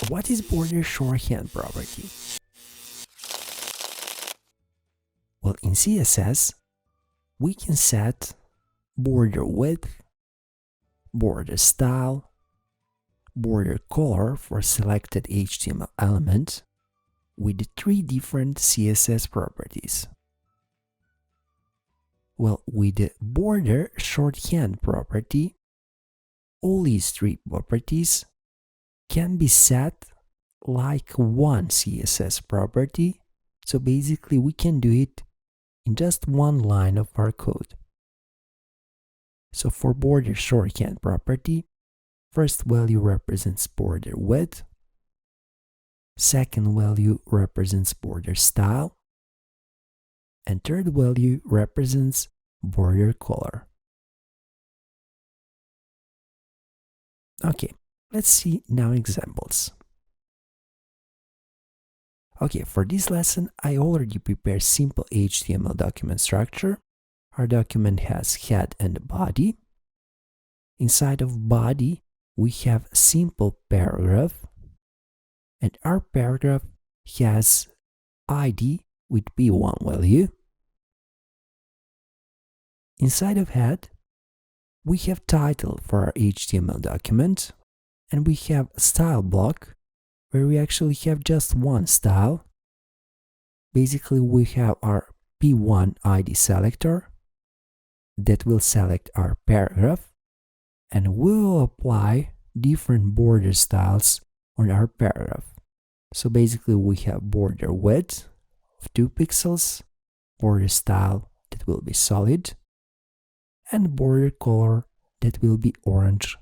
What is border shorthand property? Well, in CSS, we can set border width, border style, border color for selected HTML element with 3 different CSS properties. Well, with the border shorthand property, all these 3 properties can be set like one CSS property, so basically we can do it in just one line of our code. So for border shorthand property, first value represents border width, second value represents border style, and third value represents border color. Okay, let's see now examples. Okay, for this lesson, I already prepared simple HTML document structure. Our document has head and body. Inside of body, we have a simple paragraph, and our paragraph has ID with p1 value. Inside of head, we have title for our HTML document, and we have a style block where we actually have just one style. Basically, we have our p1 ID selector that will select our paragraph, and we will apply different border styles on our paragraph. So basically, we have border width of 2 pixels, border style that will be solid, and border color that will be orange.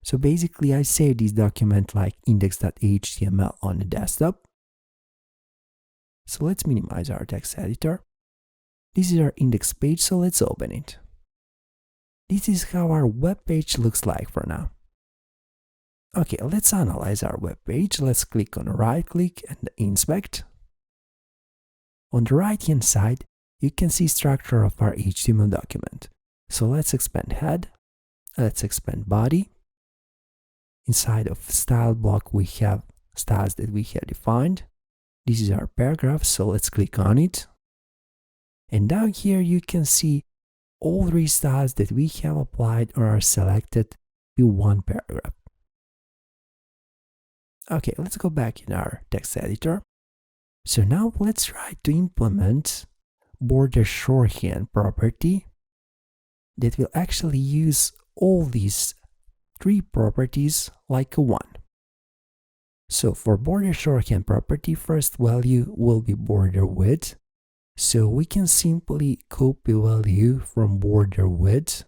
So basically, I save this document like index.html on the desktop. So let's minimize our text editor. This is our index page, so let's open it. This is how our web page looks like for now. Okay, let's analyze our web page. Let's click on right click and inspect. On the right hand side, you can see structure of our HTML document. So let's expand head, let's expand body. Inside of style block, we have styles that we have defined. This is our paragraph, so let's click on it. And down here you can see all 3 styles that we have applied or are selected to one paragraph. Okay, let's go back in our text editor. So now let's try to implement border shorthand property that will actually use all these 3 properties like a one. So for border shorthand property, first value will be border width. So we can simply copy value from border width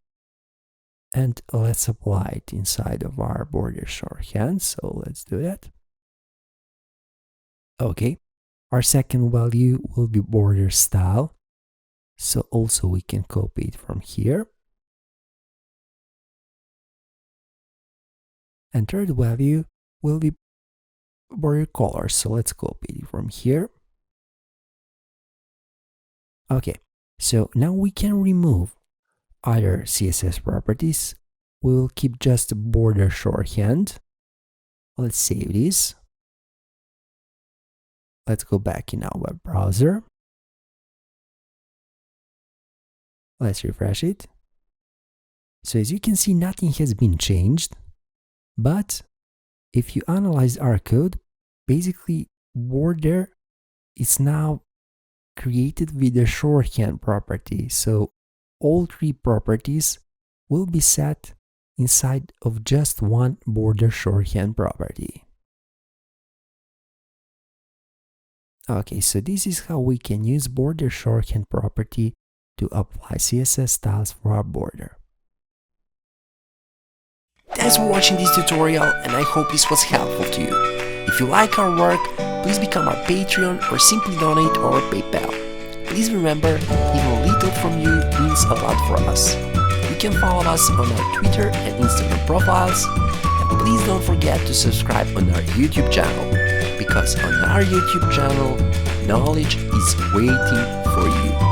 and let's apply it inside of our border shorthand. So let's do that. Okay, our second value will be border style. So also we can copy it from here. And third value will be border color. So let's copy it from here. Okay, so now we can remove other CSS properties. We will keep just border shorthand. Let's save this. Let's go back in our web browser. Let's refresh it. So as you can see, nothing has been changed. But if you analyze our code, basically border is now created with the shorthand property. So all 3 properties will be set inside of just one border shorthand property. Okay, so this is how we can use border shorthand property to apply CSS styles for our border. Thanks for watching this tutorial, and I hope this was helpful to you. If you like our work, please become our Patreon or simply donate over PayPal. Please remember, even a little from you means a lot for us. You can follow us on our Twitter and Instagram profiles, and please don't forget to subscribe on our YouTube channel, because on our YouTube channel, knowledge is waiting for you.